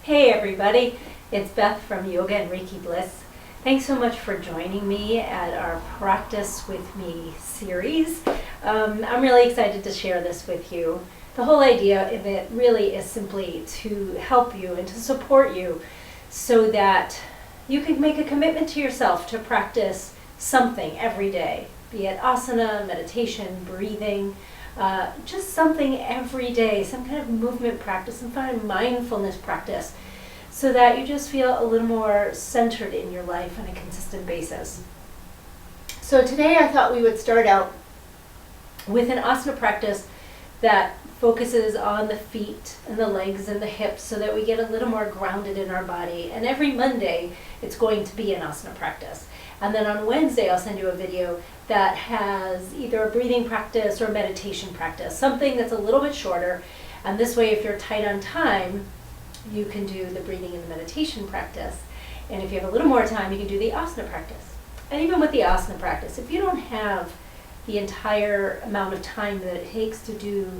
Hey everybody, it's Beth from Yoga and Reiki Bliss. Thanks so much for joining me at our Practice With Me series. I'm really excited to share this with you. The whole idea of it really is simply to help you and to support you so that you can make a commitment to yourself to practice something every day, be it asana, meditation, breathing, just something every day, some kind of movement practice, some kind of mindfulness practice, so that you just feel a little more centered in your life on a consistent basis. So today I thought we would start out with an asana practice that focuses on the feet and the legs and the hips so that we get a little more grounded in our body. And every Monday it's going to be an asana practice. And then on Wednesday I'll send you a video that has either a breathing practice or meditation practice, something that's a little bit shorter. And this way, if you're tight on time, you can do the breathing and the meditation practice. And if you have a little more time, you can do the asana practice. And even with the asana practice, if you don't have the entire amount of time that it takes to do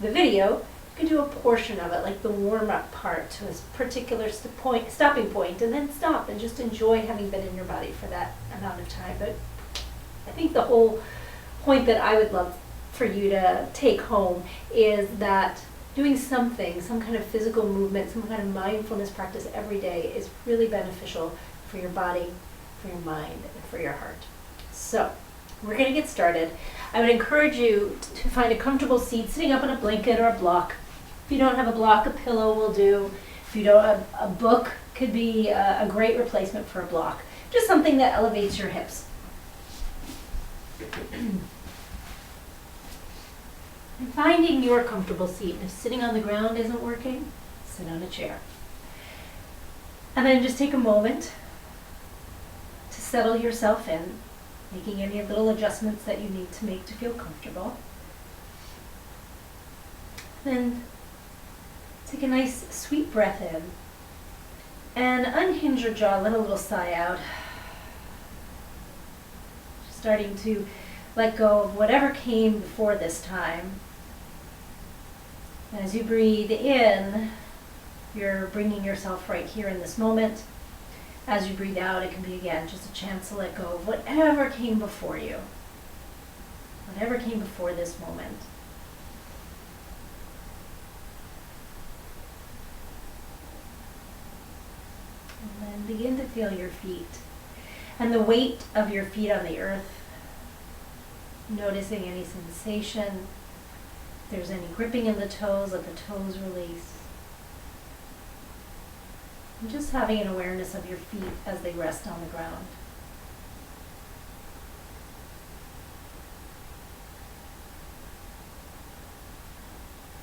the video, you can do a portion of it, like the warm-up part to a particular stopping point, and then stop and just enjoy having been in your body for that amount of time. But I think the whole point that I would love for you to take home is that doing something, some kind of physical movement, some kind of mindfulness practice every day is really beneficial for your body, for your mind, and for your heart. So we're going to get started. I would encourage you to find a comfortable seat, sitting up on a blanket or a block. If you don't have a block, a pillow will do. If you don't have a book, could be a great replacement for a block. Just something that elevates your hips. And finding your comfortable seat. If sitting on the ground isn't working, sit on a chair. And then just take a moment to settle yourself in, making any little adjustments that you need to make to feel comfortable. Then take a nice sweet breath in and unhinge your jaw, let a little sigh out. Just starting to let go of whatever came before this time. And as you breathe in, you're bringing yourself right here in this moment. As you breathe out, it can be, again, just a chance to let go of whatever came before you, whatever came before this moment. And then begin to feel your feet and the weight of your feet on the earth. Noticing any sensation. If there's any gripping in the toes, let the toes release. And just having an awareness of your feet as they rest on the ground.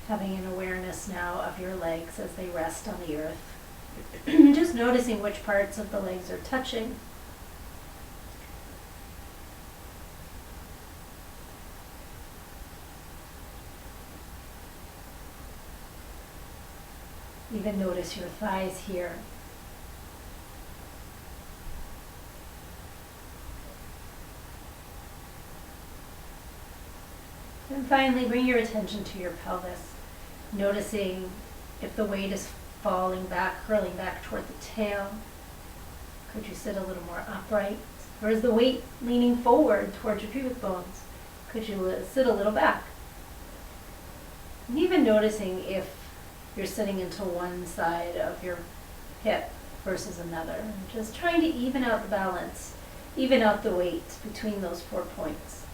Having an awareness now of your legs as they rest on the earth. Just noticing which parts of the legs are touching. Even notice your thighs here. And finally, bring your attention to your pelvis, noticing if the weight is falling back, curling back toward the tail. Could you sit a little more upright? Or is the weight leaning forward towards your pubic bones? Could you sit a little back? And even noticing if you're sitting into one side of your hip versus another. And just trying to even out the balance, even out the weight between those 4 points.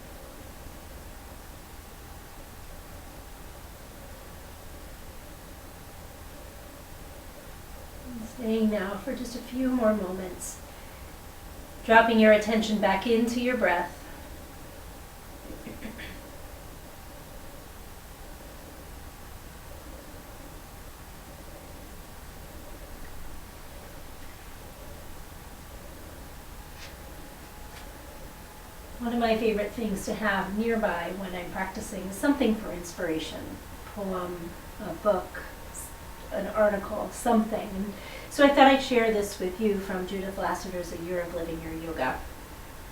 And staying now for just a few more moments, dropping your attention back into your breath. One of my favorite things to have nearby when I'm practicing is something for inspiration. A poem, a book, an article, something. And so I thought I'd share this with you from Judith Lassiter's A Year of Living Your Yoga,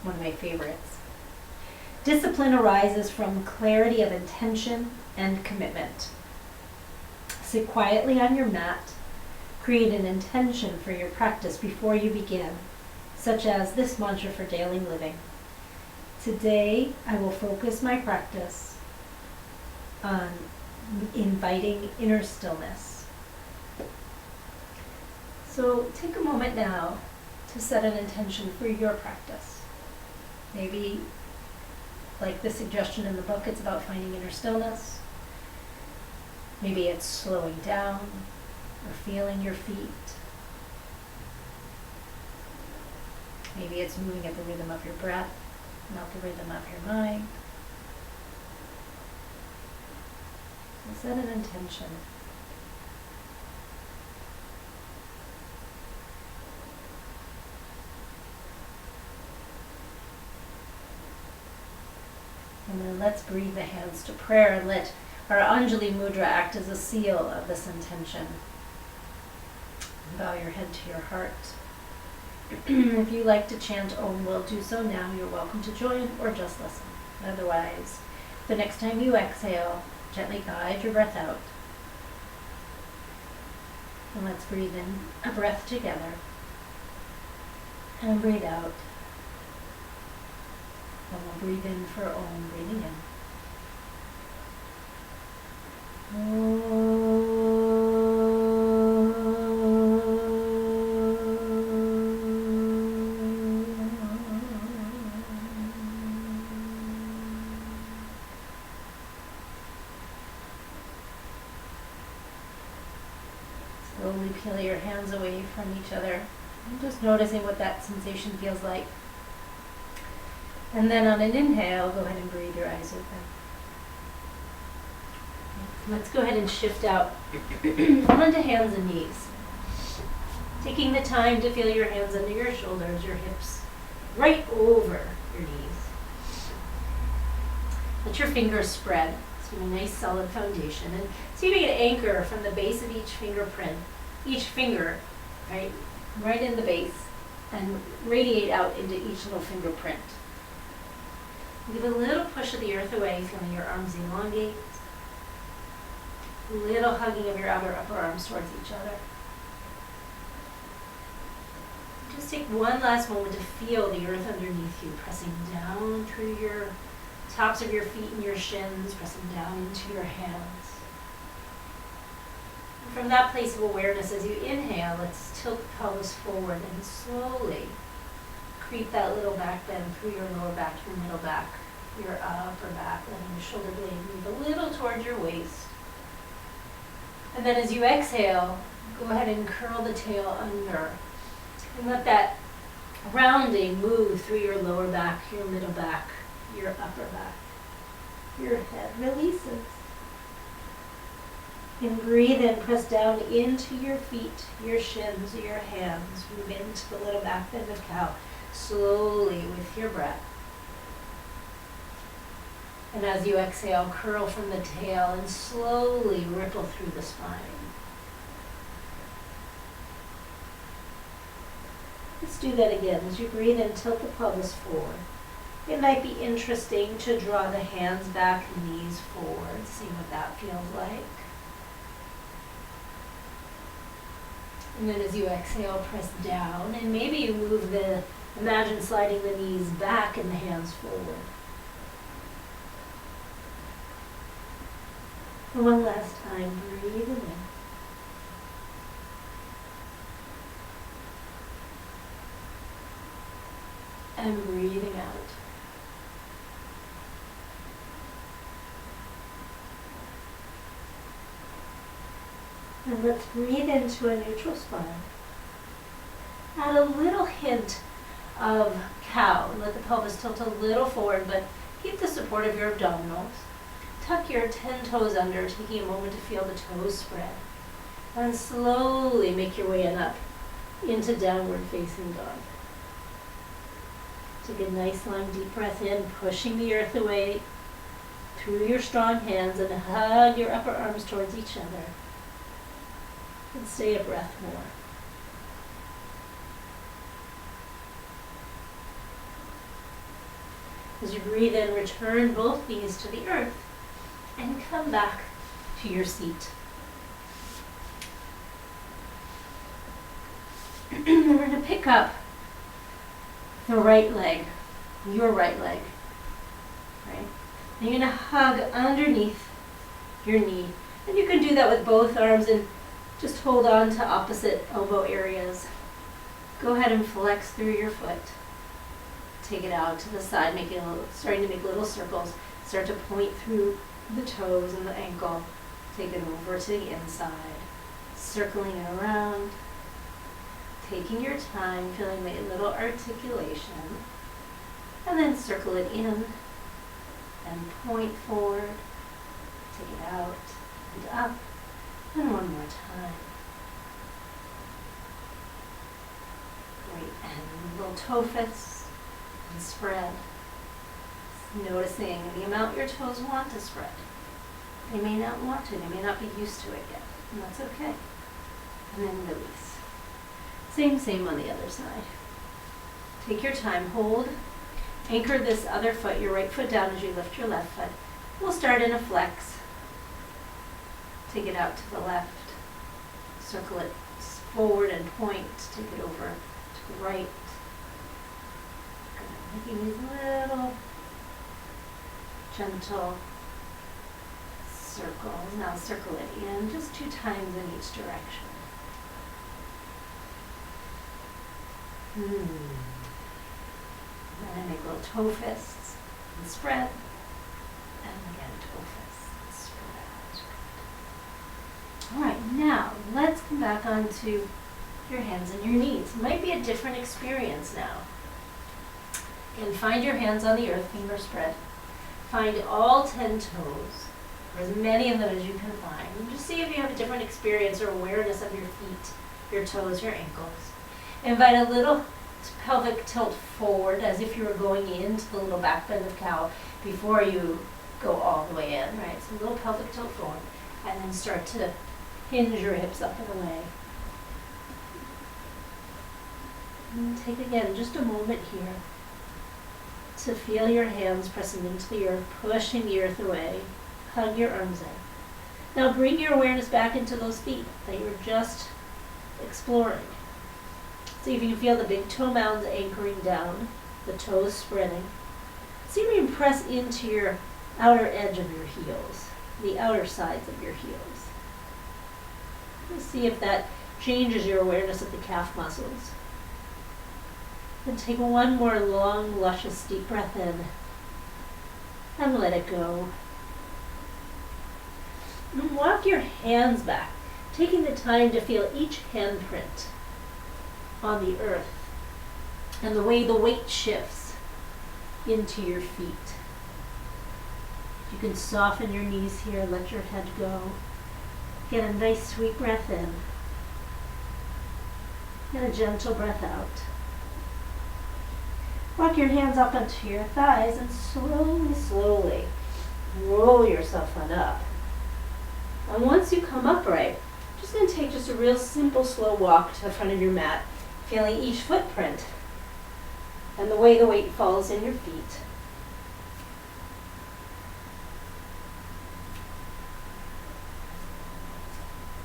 one of my favorites. Discipline arises from clarity of intention and commitment. Sit quietly on your mat, Create an intention for your practice before you begin, such as this mantra for daily living. Today, I will focus my practice on inviting inner stillness. So take a moment now to set an intention for your practice. Maybe, like the suggestion in the book, it's about finding inner stillness. Maybe it's slowing down or feeling your feet. Maybe it's moving at the rhythm of your breath, not the rhythm of your mind. So set an intention. And then let's breathe the hands to prayer and let our Anjali Mudra act as a seal of this intention. Bow your head to your heart. If you like to chant Om, we'll do so now. You're welcome to join or just listen. Otherwise, the next time you exhale, gently guide your breath out. And let's breathe in a breath together. And breathe out. And we'll breathe in for Om, breathing in. Slowly peel your hands away from each other. And just noticing what that sensation feels like. And then on an inhale, go ahead and breathe your eyes open. Let's go ahead and shift out onto hands and knees. Taking the time to feel your hands under your shoulders, your hips, right over your knees. Let your fingers spread. So a nice solid foundation. And see if you can anchor from the base of each fingerprint, each finger, right in the base, and radiate out into each little fingerprint. Give a little push of the earth away, feeling your arms elongate. A little hugging of your upper arms towards each other. Just take one last moment to feel the earth underneath you, pressing down through your tops of your feet and your shins, pressing down into your hands. And from that place of awareness, as you inhale, let's tilt the pelvis forward and slowly creep that little back bend through your lower back, your middle back, your upper back, letting the shoulder blade move a little towards your waist. And then as you exhale, go ahead and curl the tail under. And let that rounding move through your lower back, your middle back, your upper back. Your head releases. And breathe in, press down into your feet, your shins, your hands. Move into the little back bend of cow, slowly with your breath. And as you exhale, curl from the tail and slowly ripple through the spine. Let's do that again. As you breathe in, tilt the pelvis forward. It might be interesting to draw the hands back, knees forward, see what that feels like. And then as you exhale, press down, and maybe you imagine sliding the knees back and the hands forward. And one last time, breathe in. And breathing out. And let's breathe into a neutral spine. Add a little hint of cow. Let the pelvis tilt a little forward, but keep the support of your abdominals. Tuck your 10 toes under, taking a moment to feel the toes spread. And slowly make your way up into downward facing dog. Take a nice long deep breath in, pushing the earth away through your strong hands, and hug your upper arms towards each other. And stay a breath more. As you breathe in, return both knees to the earth and come back to your seat. Then we're going to pick up the right leg, your right leg, right? And you're going to hug underneath your knee. And you can do that with both arms and just hold on to opposite elbow areas. Go ahead and flex through your foot. Take it out to the side, starting to make little circles. Start to point through the toes and the ankle. Take it over to the inside, circling it around. Taking your time, feeling the little articulation. And then circle it in and point forward. Take it out and up. And one more time. Great. And little toe fists and spread. Noticing the amount your toes want to spread. They may not want to. They may not be used to it yet. And that's okay. And then release. Same on the other side. Take your time. Hold. Anchor this other foot, your right foot down as you lift your left foot. We'll start in a flex. Take it out to the left. Circle it forward and point. Take it over to the right. Good. Making these little gentle circles. Now circle it in just 2 times in each direction. Then I make little toe fists and spread. And again, toe fists and spread. All right, now let's come back onto your hands and your knees. It might be a different experience now. Again, find your hands on the earth, finger spread. Find all 10 toes, or as many of them as you can find. And just see if you have a different experience or awareness of your feet, your toes, your ankles. Invite a little pelvic tilt forward as if you were going into the little back bend of cow before you go all the way in, right? So a little pelvic tilt forward, and then start to hinge your hips up and away. And take again just a moment here to feel your hands pressing into the earth, pushing the earth away. Hug your arms in. Now bring your awareness back into those feet that you were just exploring. See if you can feel the big toe mounds anchoring down, the toes spreading. See if you can press into your outer edge of your heels, the outer sides of your heels. Let's see if that changes your awareness of the calf muscles. Then take one more long, luscious, deep breath in and let it go. And walk your hands back, taking the time to feel each handprint on the earth and the way the weight shifts into your feet. You can soften your knees here, let your head go. Get a nice sweet breath in and a gentle breath out. Walk your hands up onto your thighs and slowly roll yourself on up. And once you come upright, just going to take just a real simple slow walk to the front of your mat, feeling each footprint and the way the weight falls in your feet.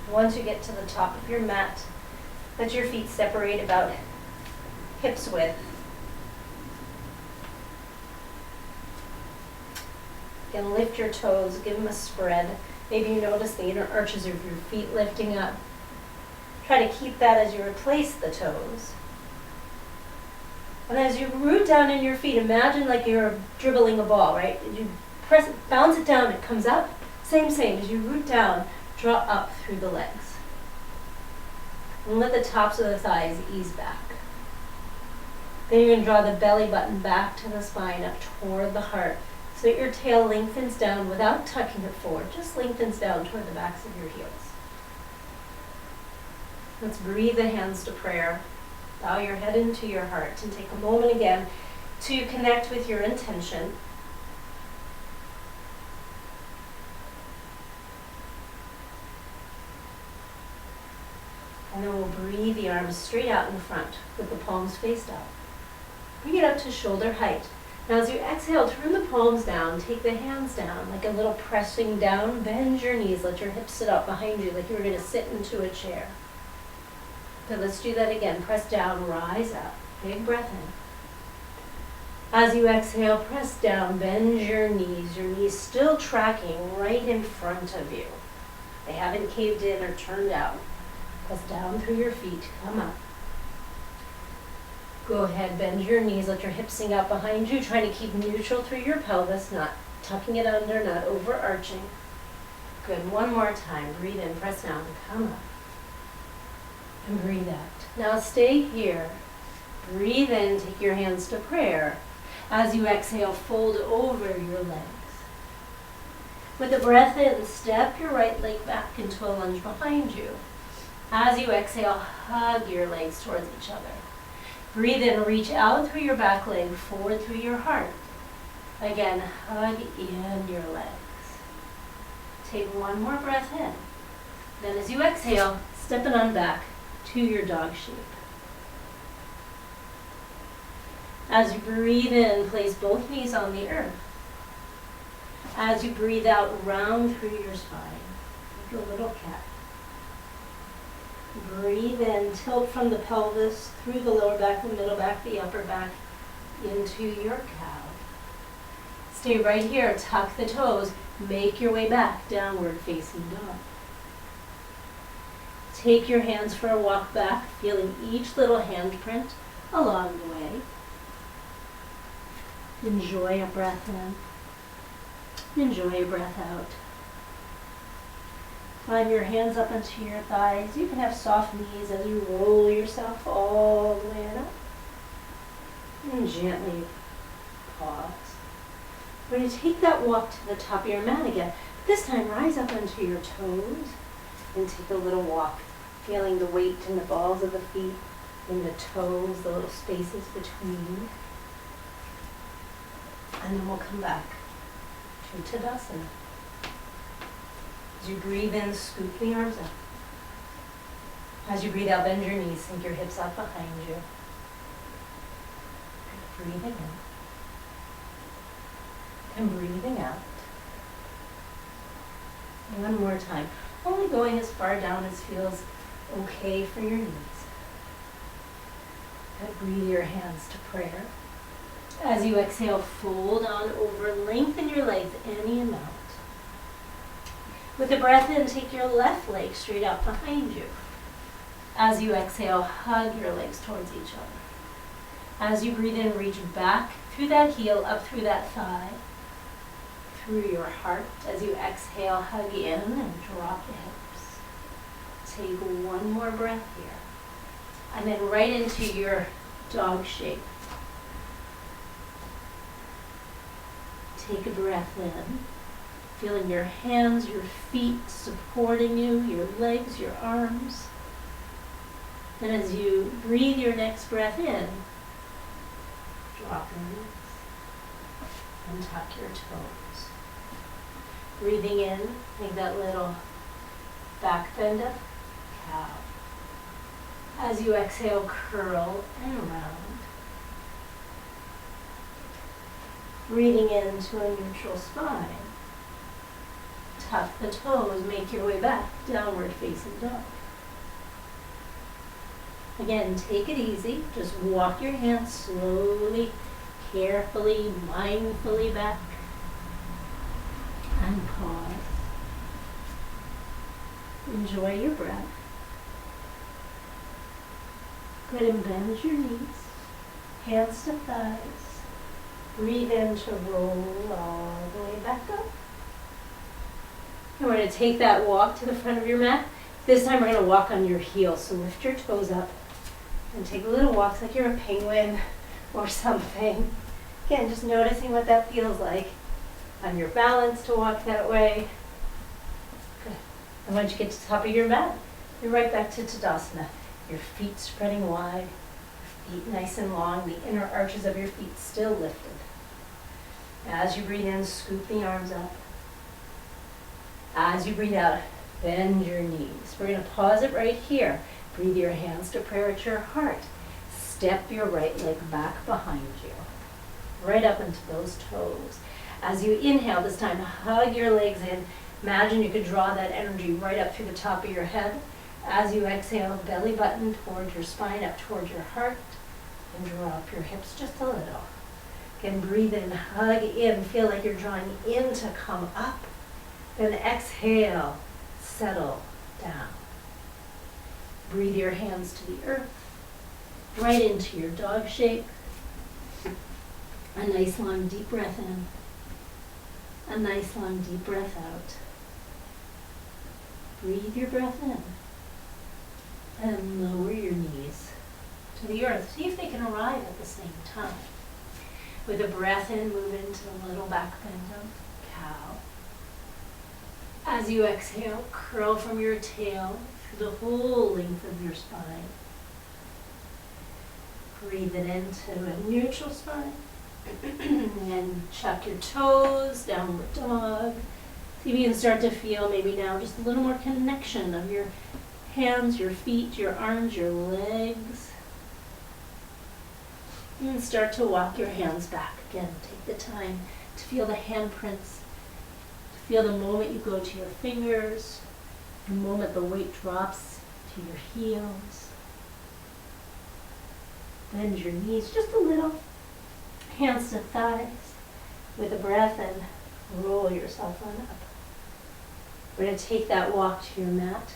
Once you get to the top of your mat, let your feet separate about hips width. Again, lift your toes, give them a spread. Maybe you notice the inner arches of your feet lifting up. Try to keep that as you replace the toes. And as you root down in your feet, imagine like you're dribbling a ball, right? You press it, bounce it down, it comes up. Same. As you root down, draw up through the legs. And let the tops of the thighs ease back. Then you're going to draw the belly button back to the spine, up toward the heart, so that your tail lengthens down without tucking it forward, just lengthens down toward the backs of your heels. Let's breathe the hands to prayer. Bow your head into your heart and take a moment again to connect with your intention. And then we'll breathe the arms straight out in front with the palms faced up. Bring it up to shoulder height. Now as you exhale, turn the palms down, take the hands down, like a little pressing down, bend your knees, let your hips sit up behind you like you were going to sit into a chair. Good, let's do that again. Press down, rise up. Big breath in. As you exhale, press down, bend your knees still tracking right in front of you. They haven't caved in or turned out. Press down through your feet, come up. Go ahead, bend your knees, let your hips sink out behind you, trying to keep neutral through your pelvis, not tucking it under, not overarching. Good, one more time, breathe in, press down, come up. And breathe out. Now stay here. Breathe in, take your hands to prayer. As you exhale, fold over your legs. With the breath in, step your right leg back into a lunge behind you. As you exhale, hug your legs towards each other. Breathe in, reach out through your back leg, forward through your heart. Again, hug in your legs. Take one more breath in. Then as you exhale, step it on back to your dog shape. As you breathe in, place both knees on the earth. As you breathe out, round through your spine, like a little cat. Breathe in, tilt from the pelvis, through the lower back, the middle back, the upper back, into your cow. Stay right here, tuck the toes, make your way back, downward facing dog. Take your hands for a walk back, feeling each little handprint along the way. Enjoy a breath in. Enjoy a breath out. Climb your hands up into your thighs. You can have soft knees as you roll yourself all the way up. And gently pause. We're going to take that walk to the top of your mat again. This time, rise up onto your toes and take a little walk, feeling the weight in the balls of the feet, in the toes, the little spaces between. And then we'll come back to Tadasana. As you breathe in, scoop the arms up. As you breathe out, bend your knees, sink your hips out behind you. Breathing in. And breathing out. One more time. Only going as far down as feels okay for your knees. And breathe your hands to prayer. As you exhale, fold on over, lengthen your legs any amount. With the breath in, take your left leg straight out behind you. As you exhale, hug your legs towards each other. As you breathe in, reach back through that heel, up through that thigh, through your heart. As you exhale, hug in and drop the hips. Take one more breath here. And then right into your dog shape. Take a breath in, feeling your hands, your feet supporting you, your legs, your arms. And as you breathe your next breath in, drop your knees and tuck your toes. Breathing in, make that little back bend up, cow. As you exhale, curl and round. Breathing into a neutral spine. Tuck the toes, make your way back, downward facing dog. Again, take it easy. Just walk your hands slowly, carefully, mindfully back. And pause. Enjoy your breath. Good, and bend your knees, hands to thighs. Breathe in to roll all the way back up. And we're going to take that walk to the front of your mat. This time we're going to walk on your heels. So lift your toes up and take little walks like you're a penguin or something. Again, just noticing what that feels like on your balance to walk that way. Good. And once you get to the top of your mat, you're right back to Tadasana. Your feet spreading wide, your feet nice and long, the inner arches of your feet still lifted. As you breathe in, scoop the arms up. As you breathe out, bend your knees. We're going to pause it right here. Breathe your hands to prayer at your heart. Step your right leg back behind you, right up into those toes. As you inhale this time, hug your legs in. Imagine you could draw that energy right up through the top of your head. As you exhale, belly button towards your spine, up towards your heart, and draw up your hips just a little. Again, breathe in, hug in, feel like you're drawing in to come up. Then exhale, settle down. Breathe your hands to the earth, right into your dog shape. A nice long deep breath in. A nice long deep breath out. Breathe your breath in. And lower your knees to the earth. See if they can arrive at the same time. With a breath in, move into the little back bend of cow. As you exhale, curl from your tail through the whole length of your spine. Breathe it into a neutral spine. And chuck your toes, downward dog. See if you can start to feel maybe now just a little more connection of your hands, your feet, your arms, your legs. And start to walk your hands back again. Take the time to feel the handprints, to feel the moment you go to your fingers, the moment the weight drops to your heels. Bend your knees just a little. Hands to thighs. With a breath in, roll yourself on up. We're going to take that walk to your mat.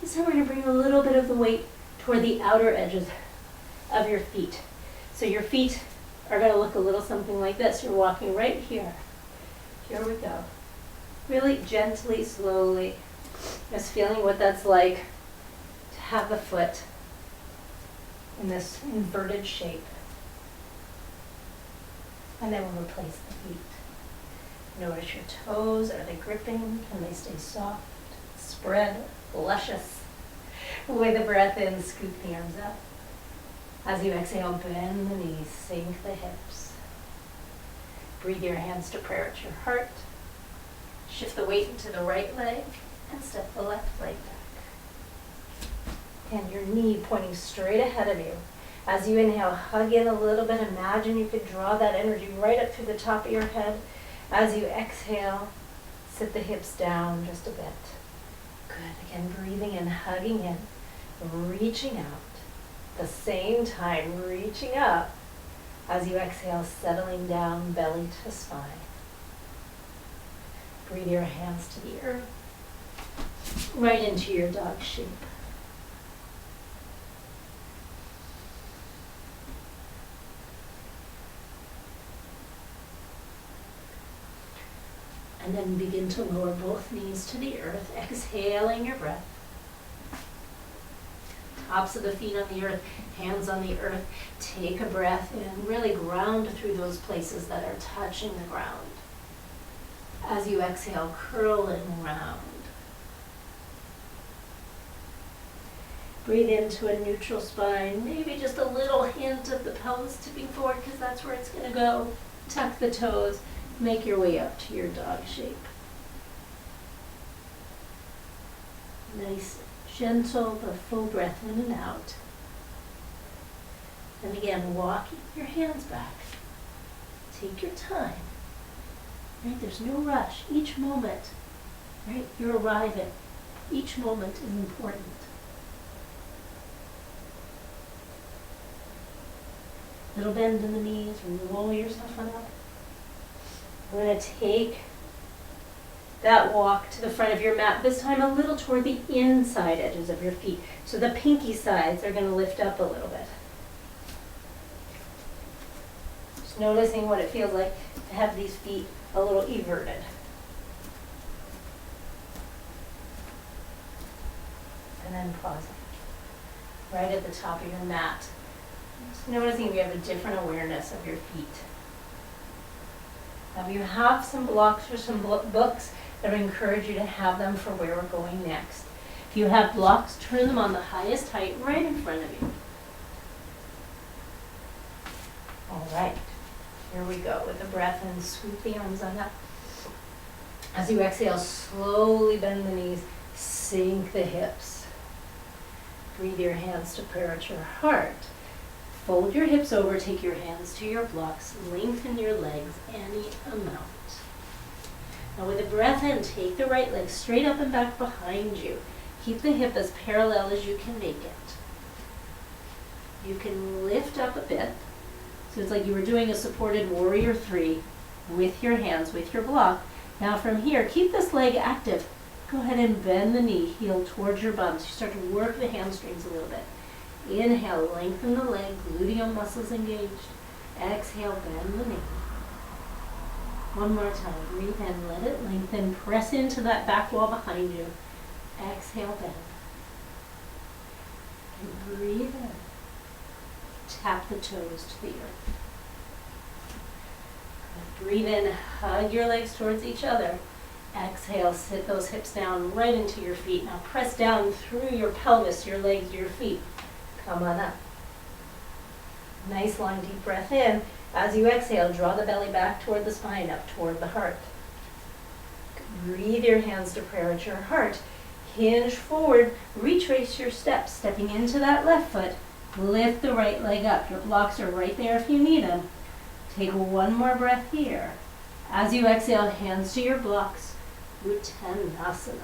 This time we're going to bring a little bit of the weight toward the outer edges of your feet. So your feet are going to look a little something like this. You're walking right here. Here we go. Really gently, slowly. Just feeling what that's like to have the foot in this inverted shape. And then we'll replace the feet. Notice your toes. Are they gripping? Can they stay soft? Spread. Luscious. With a breath in, scoop the arms up. As you exhale, bend the knees, sink the hips. Breathe your hands to prayer at your heart. Shift the weight into the right leg and step the left leg back. And your knee pointing straight ahead of you. As you inhale, hug in a little bit. Imagine you could draw that energy right up through the top of your head. As you exhale, sit the hips down just a bit. Good. Again, breathing in, hugging in, reaching out. At the same time, reaching up. As you exhale, settling down, belly to spine. Breathe your hands to the earth, right into your dog shape. And then begin to lower both knees to the earth, exhaling your breath. Tops of the feet on the earth, hands on the earth. Take a breath in, really ground through those places that are touching the ground. As you exhale, curl and round. Breathe into a neutral spine, maybe just a little hint of the pelvis tipping forward because that's where it's going to go. Tuck the toes. Make your way up to your dog shape. Nice, gentle, but full breath in and out. And again, walking your hands back. Take your time. Right? There's no rush. Each moment, right? You're arriving. Each moment is important. Little bend in the knees, roll yourself on up. We're going to take that walk to the front of your mat, this time a little toward the inside edges of your feet. So the pinky sides are going to lift up a little bit. Just noticing what it feels like to have these feet a little everted. And then pausing. Right at the top of your mat. Just noticing you have a different awareness of your feet. Now you have some blocks or some books that would encourage you to have them for where we're going next. If you have blocks, turn them on the highest height right in front of you. All right, here we go. With a breath in, scoop the arms on up. As you exhale, slowly bend the knees, sink the hips. Breathe your hands to prayer at your heart. Fold your hips over, take your hands to your blocks, lengthen your legs any amount. Now with a breath in, take the right leg straight up and back behind you. keep the hip as parallel as you can make it. You can lift up a bit. So it's like you were doing a supported warrior 3 with your hands, with your block. Now from here, keep this leg active. Go ahead and bend the knee, heel towards your bum. So you start to work the hamstrings a little bit. Inhale, lengthen the leg, gluteal muscles engaged. Exhale, bend the knee. One more time. Breathe in, let it lengthen. Press into that back wall behind you. Exhale, bend. And breathe in. Tap the toes to the earth. Breathe in, hug your legs towards each other. Exhale, sit those hips down right into your feet. Now press down through your pelvis, your legs, your feet. Come on up. Nice long deep breath in. As you exhale, draw the belly back toward the spine, up toward the heart. Breathe your hands to prayer at your heart. Hinge forward, retrace your steps, stepping into that left foot. Lift the right leg up. Your blocks are right there if you need them. Take one more breath here. As you exhale, hands to your blocks. Uttanasana.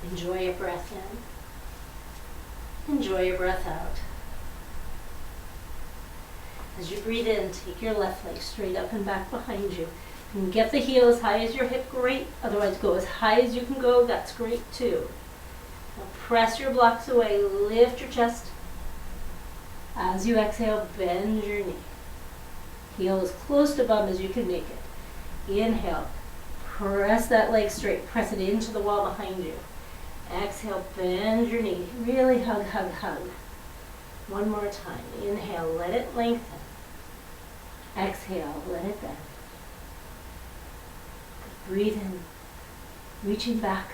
Enjoy your breath in. Enjoy your breath out. As you breathe in, take your left leg straight up and back behind you. You can get the heel as high as your hip, great. Otherwise, go as high as you can go, that's great too. Now press your blocks away, lift your chest. As you exhale, bend your knee. Heel as close to bum as you can make it. Inhale, press that leg straight, press it into the wall behind you. Exhale, bend your knee, really hug, hug, hug. One more time. Inhale, let it lengthen. Exhale, let it bend. Breathe in, reaching back.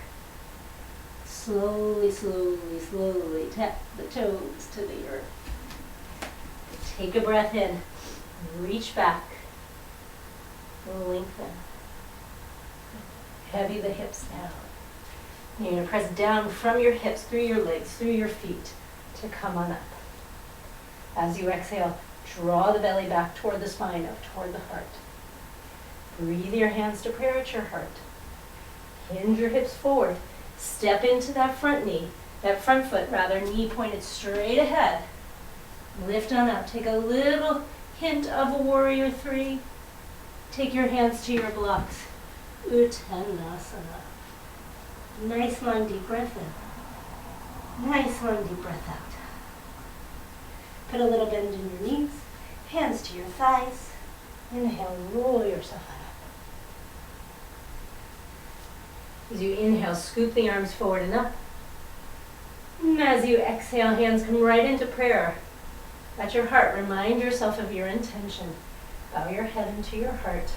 Slowly, slowly, slowly tap the toes to the earth. Take a breath in, reach back, lengthen. Heavy the hips down. You're going to press down from your hips, through your legs, through your feet to come on up. As you exhale, draw the belly back toward the spine, up toward the heart. Breathe your hands to prayer at your heart. Hinge your hips forward. Step into that front knee, that front foot rather, knee pointed straight ahead. Lift on up. Take a little hint of a warrior 3. Take your hands to your blocks. Uttanasana. Nice long deep breath in. Nice long deep breath out. Put a little bend in your knees. Hands to your thighs. Inhale, roll yourself up. As you inhale, scoop the arms forward and up. And as you exhale, hands come right into prayer. At your heart, remind yourself of your intention. Bow your head into your heart.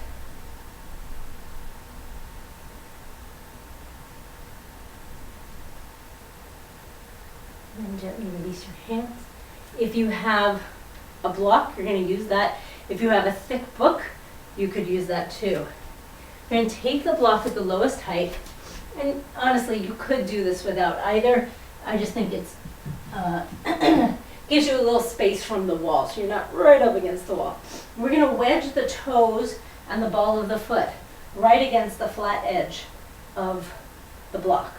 And gently release your hands. If you have a block, you're going to use that. If you have a thick book, you could use that too. You're going to take the block at the lowest height. And honestly, you could do this without either. I just think it's gives you a little space from the wall, so you're not right up against the wall. We're going to wedge the toes and the ball of the foot right against the flat edge of the block.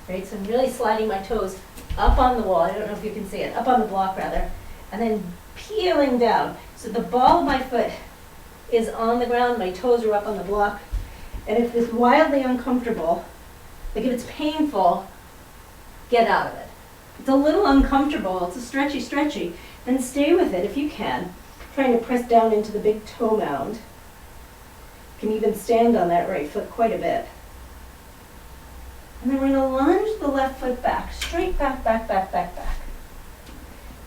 Right, so I'm really sliding my toes up on the wall. I don't know if you can see it, up on the block rather, and then peeling down. So the ball of my foot is on the ground, my toes are up on the block. And if it's wildly uncomfortable, like if it's painful, get out of it. If it's a little uncomfortable, it's a stretchy, then stay with it if you can. Trying to press down into the big toe mound. You can even stand on that right foot quite a bit. And then we're going to lunge the left foot back, straight back, back, back, back, back.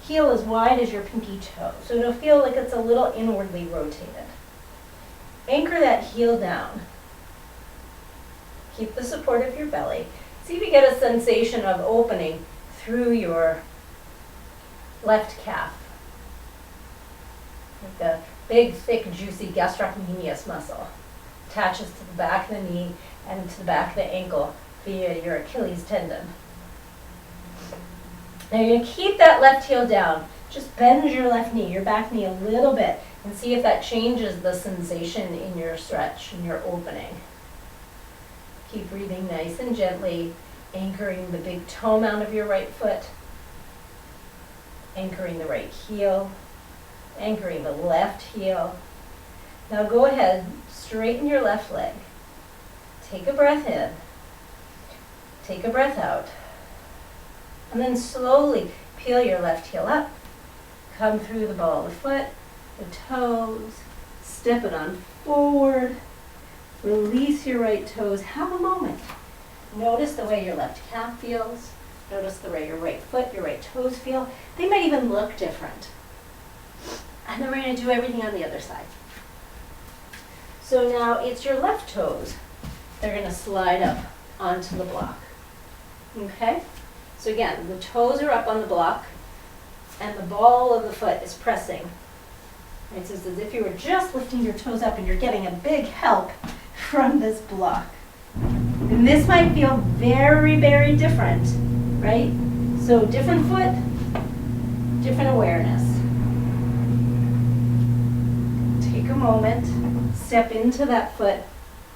Heel as wide as your pinky toe, so it'll feel like it's a little inwardly rotated. Anchor that heel down. Keep the support of your belly. See if you get a sensation of opening through your left calf. Like the big, thick, juicy gastrocnemius muscle attaches to the back of the knee and to the back of the ankle via your Achilles tendon. Now you're going to keep that left heel down. Just bend your left knee, your back knee a little bit, and see if that changes the sensation in your stretch, in your opening. Keep breathing nice and gently, anchoring the big toe mound of your right foot, anchoring the right heel, anchoring the left heel. Now go ahead, straighten your left leg. Take a breath in, take a breath out, and then slowly peel your left heel up, come through the ball of the foot, the toes, step it on forward, release your right toes, have a moment. Notice the way your left calf feels, notice the way your right foot, your right toes feel. They might even look different. And then we're going to do everything on the other side. So now it's your left toes. They're going to slide up onto the block. Okay? So again, the toes are up on the block, and the ball of the foot is pressing. Right? So it's as if you were just lifting your toes up and you're getting a big help from this block. And this might feel very, very different, right? So different foot, different awareness. Take a moment, step into that foot.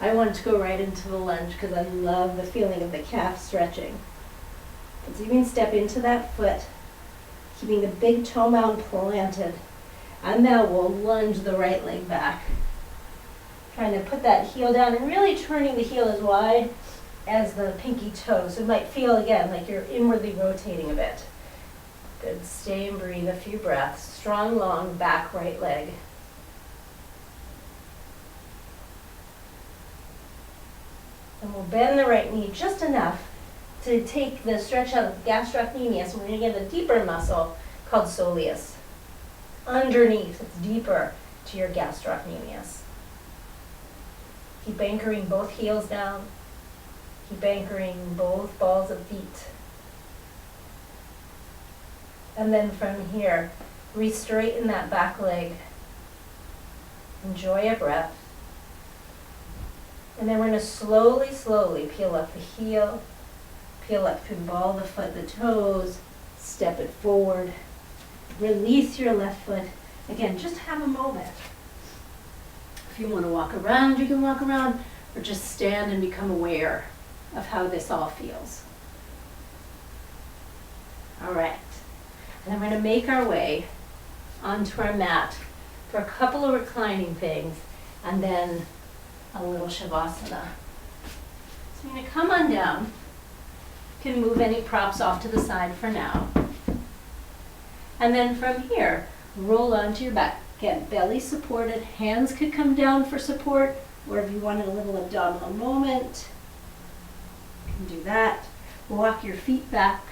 I want to go right into the lunge because I love the feeling of the calf stretching. So you can step into that foot, keeping the big toe mound planted. And now we'll lunge the right leg back. Trying to put that heel down and really turning the heel as wide as the pinky toe. So it might feel again like you're inwardly rotating a bit. Good, stay and breathe a few breaths. Strong, long back right leg. And we'll bend the right knee just enough to take the stretch out of gastrocnemius. And we're going to get a deeper muscle called soleus. Underneath, it's deeper to your gastrocnemius. Keep anchoring both heels down. Keep anchoring both balls of feet. And then from here, re-straighten that back leg. Enjoy a breath. And then we're going to slowly, slowly peel up the heel, peel up through the ball of the foot, the toes, step it forward. Release your left foot. Again, just have a moment. If you want to walk around, you can walk around, or just stand and become aware of how this all feels. All right. And then we're going to make our way onto our mat for a couple of reclining things, and then a little Shavasana. So I'm going to come on down. You can move any props off to the side for now. And then from here, roll onto your back. Get belly supported. Hands could come down for support, or if you wanted a little abdominal moment, you can do that. Walk your feet back.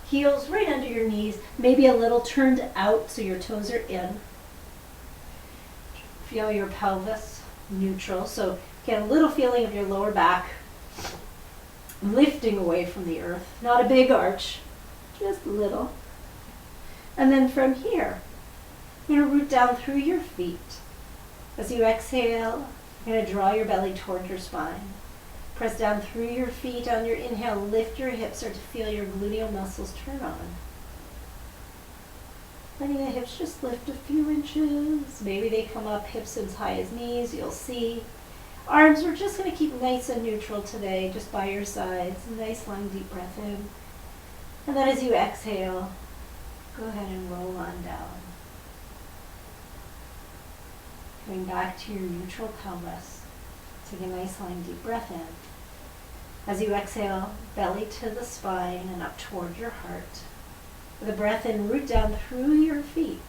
Heels right under your knees, maybe a little turned out so your toes are in. Feel your pelvis neutral, so get a little feeling of your lower back lifting away from the earth. Not a big arch, just a little. And then from here, you're going to root down through your feet. As you exhale, you're going to draw your belly toward your spine. Press down through your feet on your inhale. Lift your hips, start to feel your gluteal muscles turn on. Letting the hips just lift a few inches. Maybe they come up hips as high as knees, you'll see. Arms, we're just going to keep nice and neutral today, just by your sides. Nice long deep breath in. And then as you exhale, go ahead and roll on down. Going back to your neutral pelvis. Take a nice long deep breath in. As you exhale, belly to the spine and up toward your heart. With a breath in, root down through your feet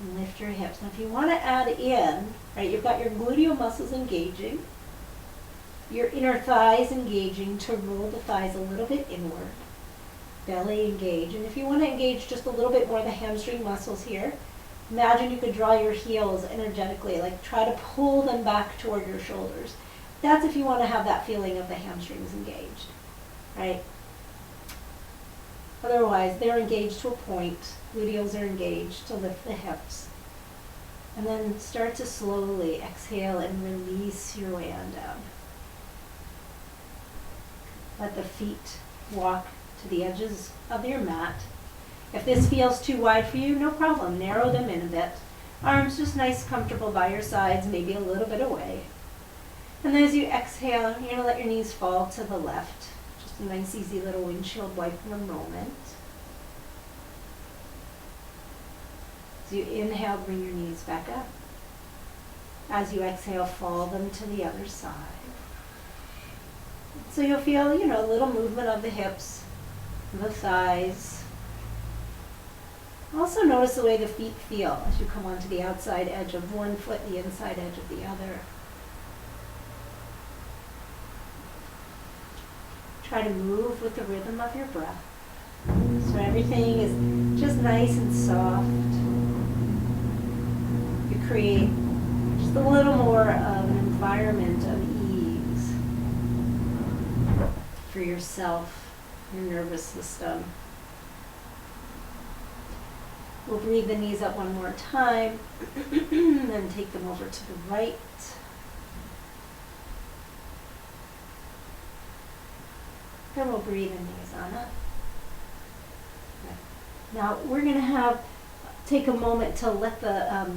and lift your hips. Now if you want to add in, right, you've got your gluteal muscles engaging, your inner thighs engaging to roll the thighs a little bit inward. Belly engage. And if you want to engage just a little bit more the hamstring muscles here, imagine you could draw your heels energetically, like try to pull them back toward your shoulders. That's if you want to have that feeling of the hamstrings engaged, right? Otherwise, they're engaged to a point. Gluteals are engaged to lift the hips. And then start to slowly exhale and release your way on down. Let the feet walk to the edges of your mat. If this feels too wide for you, no problem. Narrow them in a bit. Arms just nice, comfortable by your sides, maybe a little bit away. And then as you exhale, you're going to let your knees fall to the left. Just a nice, easy little windshield wiper moment. As you inhale, bring your knees back up. As you exhale, fall them to the other side. So you'll feel, a little movement of the hips, the thighs. Also notice the way the feet feel as you come onto the outside edge of one foot, the inside edge of the other. Try to move with the rhythm of your breath. So everything is just nice and soft. You create just a little more of an environment of ease for yourself, your nervous system. We'll breathe the knees up one more time, then take them over to the right. Then we'll breathe the knees on up. Now we're going to take a moment to let the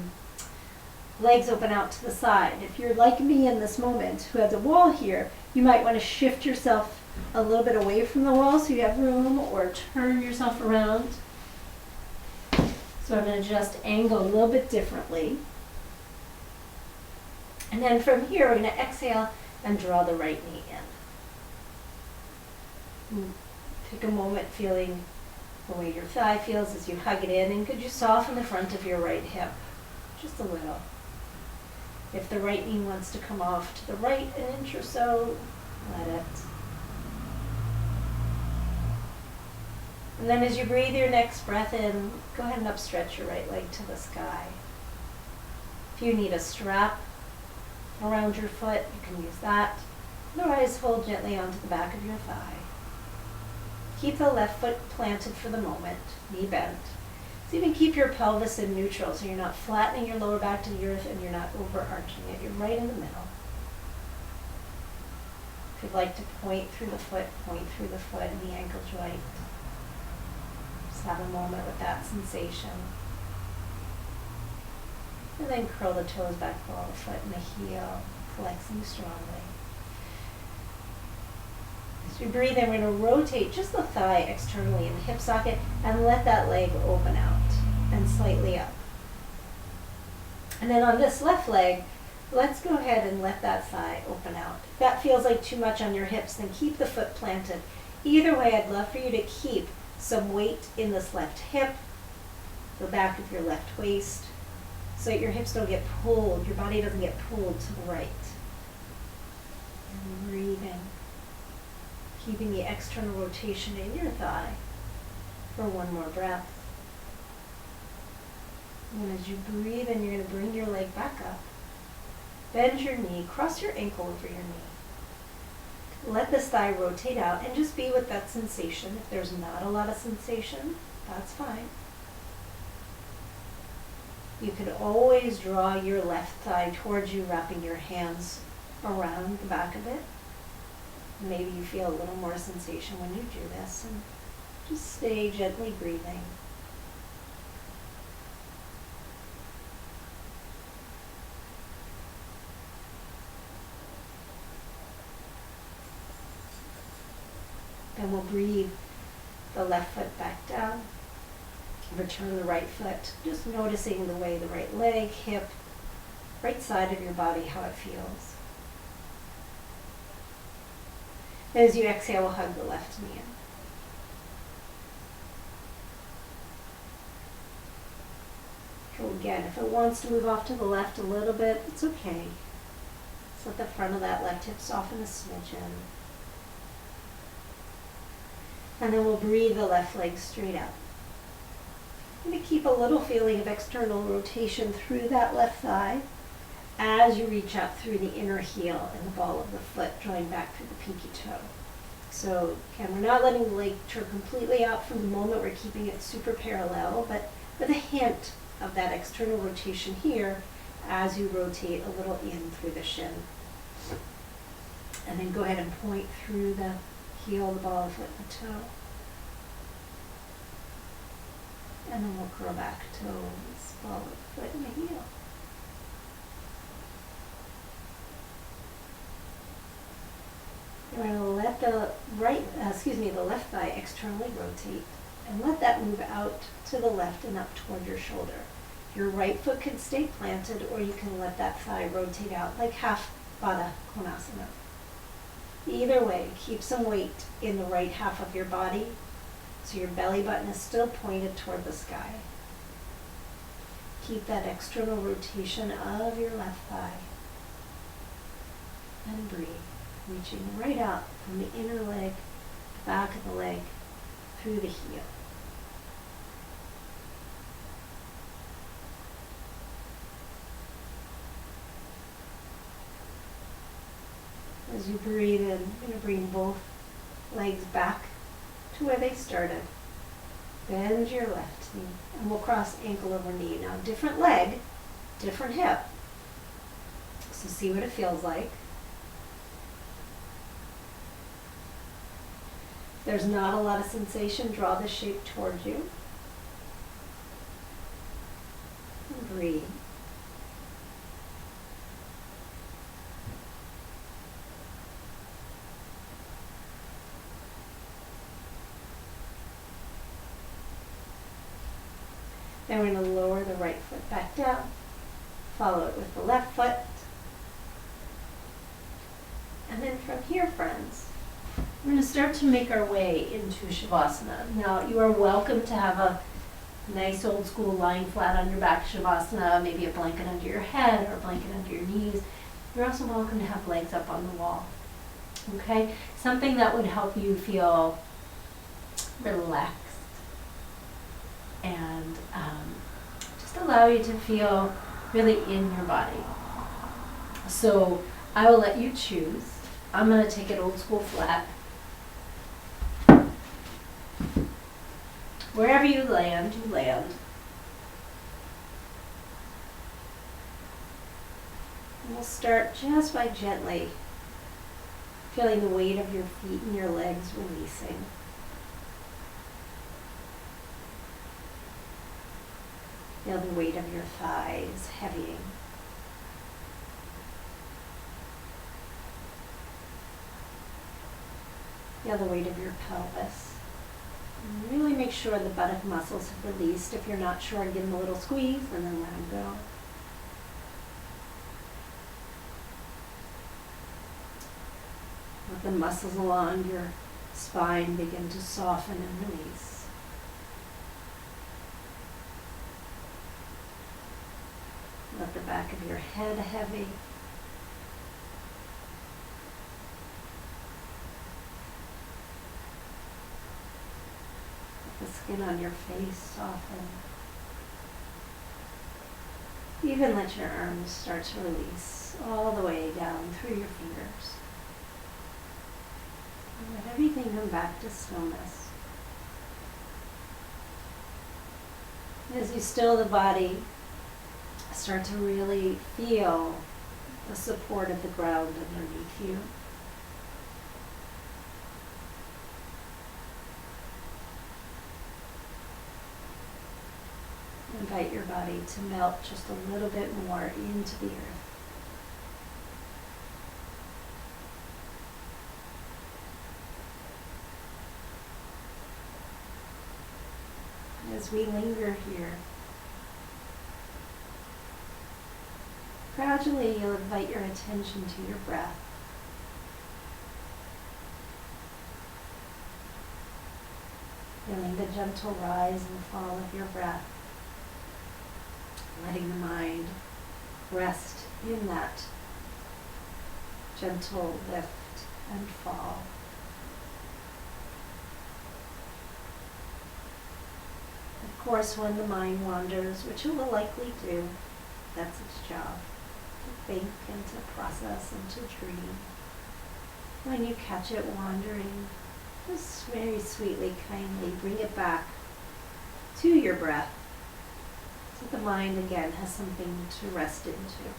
legs open out to the side. If you're like me in this moment, who has a wall here, you might want to shift yourself a little bit away from the wall so you have room, or turn yourself around. So I'm going to just angle a little bit differently. And then from here, we're going to exhale and draw the right knee in. Take a moment feeling the way your thigh feels as you hug it in, and could you soften the front of your right hip just a little. If the right knee wants to come off to the right an inch or so, let it. And then as you breathe your next breath in, go ahead and upstretch your right leg to the sky. If you need a strap around your foot, you can use that. Otherwise, hold gently onto the back of your thigh. Keep the left foot planted for the moment, knee bent. So even keep your pelvis in neutral, so you're not flattening your lower back to the earth and you're not overarching it. You're right in the middle. If you'd like to point through the foot in the ankle joint. Just have a moment with that sensation. And then curl the toes back below the foot and the heel, flexing strongly. As you breathe in, we're going to rotate just the thigh externally in the hip socket and let that leg open out and slightly up. And then on this left leg, let's go ahead and let that thigh open out. If that feels like too much on your hips, then keep the foot planted. Either way, I'd love for you to keep some weight in this left hip, the back of your left waist, so that your hips don't get pulled, your body doesn't get pulled to the right. And breathing. Keeping the external rotation in your thigh for one more breath. And as you breathe in, you're going to bring your leg back up. Bend your knee, cross your ankle over your knee. Let this thigh rotate out and just be with that sensation. If there's not a lot of sensation, that's fine. You could always draw your left thigh towards you, wrapping your hands around the back of it. Maybe you feel a little more sensation when you do this, and just stay gently breathing. Then we'll breathe the left foot back down. Return the right foot, just noticing the way the right leg, hip, right side of your body, how it feels. As you exhale, we'll hug the left knee in. So again, if it wants to move off to the left a little bit, it's okay. Just let the front of that left hip soften a smidgen. And then we'll breathe the left leg straight out. I'm going to keep a little feeling of external rotation through that left thigh as you reach out through the inner heel and the ball of the foot, drawing back through the pinky toe. So again, we're not letting the leg turn completely out from the moment, we're keeping it super parallel, but with a hint of that external rotation here as you rotate a little in through the shin. And then go ahead and point through the heel, the ball of the foot, and the toe. And then we'll curl back toes, ball of the foot, and the heel. We're going to let the left thigh externally rotate and let that move out to the left and up toward your shoulder. Your right foot can stay planted, or you can let that thigh rotate out like half Baddha Konasana. Either way, keep some weight in the right half of your body so your belly button is still pointed toward the sky. Keep that external rotation of your left thigh. And breathe, reaching right out from the inner leg, back of the leg, through the heel. As you breathe in, you're going to bring both legs back to where they started. Bend your left knee, and we'll cross ankle over knee. Now, different leg, different hip. So see what it feels like. If there's not a lot of sensation, draw the shape towards you. And breathe. Then we're going to lower the right foot back down, follow it with the left foot. And then from here, friends, we're going to start to make our way into Shavasana. Now, you are welcome to have a nice old school lying flat on your back Shavasana, maybe a blanket under your head or a blanket under your knees. You're also welcome to have legs up on the wall. Okay? Something that would help you feel relaxed and just allow you to feel really in your body. So I will let you choose. I'm going to take it old school flat. Wherever you land, you land. And we'll start just by gently feeling the weight of your feet and your legs releasing. Feel the weight of your thighs heavying. Feel the weight of your pelvis. And really make sure the buttock muscles have released. If you're not sure, give them a little squeeze and then let them go. Let the muscles along your spine begin to soften and release. Let the back of your head heavy. Let the skin on your face soften. Even let your arms start to release all the way down through your fingers. And let everything come back to stillness. As you still the body, start to really feel the support of the ground underneath you. Invite your body to melt just a little bit more into the earth. As we linger here, gradually you'll invite your attention to your breath. Feeling the gentle rise and fall of your breath. Letting the mind rest in that gentle lift and fall. Of course, when the mind wanders, which it will likely do, that's its job, to think and to process and to dream. When you catch it wandering, just very sweetly, kindly bring it back to your breath, so the mind again has something to rest into.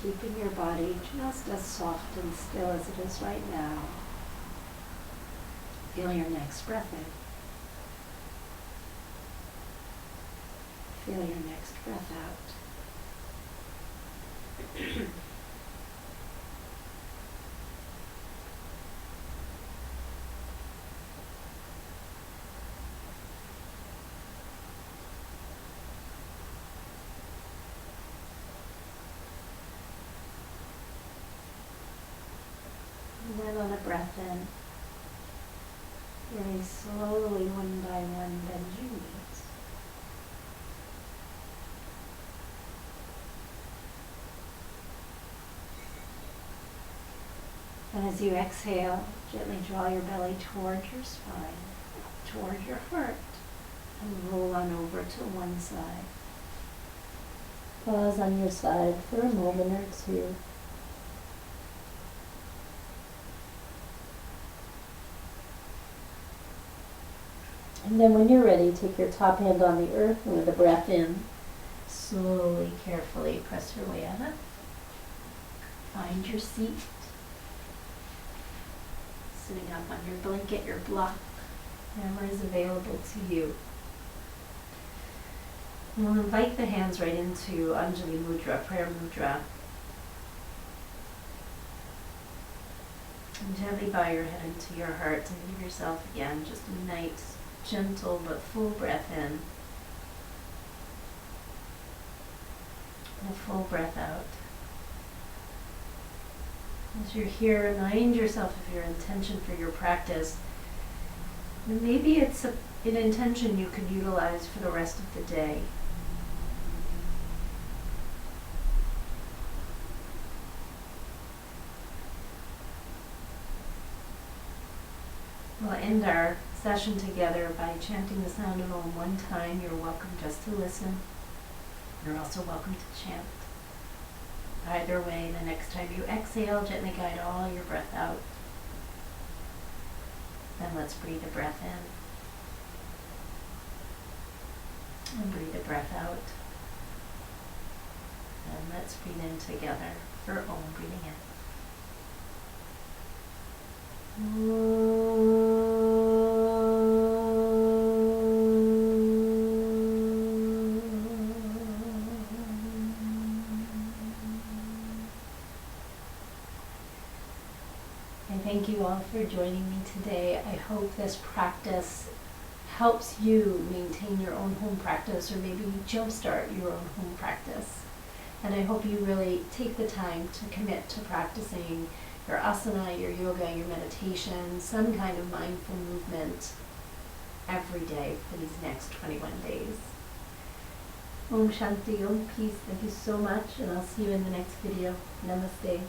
keeping your body just as soft and still as it is right now. Feel your next breath in. Feel your next breath out. And then on a breath in, very slowly, one by one, bend your knees. And as you exhale, gently draw your belly toward your spine, toward your heart, and roll on over to one side. Pause on your side for a moment or two. And then when you're ready, take your top hand on the earth and with a breath in, slowly, carefully press your way out. Find your seat. Sitting up on your blanket, your block, whatever is available to you. And we'll invite the hands right into Anjali Mudra, prayer mudra. And gently bow your head into your heart and give yourself again just a nice, gentle but full breath in. And a full breath out. As you're here, remind yourself of your intention for your practice. And maybe it's an intention you could utilize for the rest of the day. We'll end our session together by chanting the sound of Om one time. You're welcome just to listen. You're also welcome to chant. Either way, the next time you exhale, gently guide all your breath out. Then let's breathe a breath in. And breathe a breath out. And let's breathe in together for Om, breathing in. Thank you all for joining me today. I hope this practice helps you maintain your own home practice, or maybe jumpstart your own home practice. And I hope you really take the time to commit to practicing your asana, your yoga, your meditation, some kind of mindful movement every day for these next 21 days. Om Shanti, Om Peace. Thank you so much, and I'll see you in the next video. Namaste.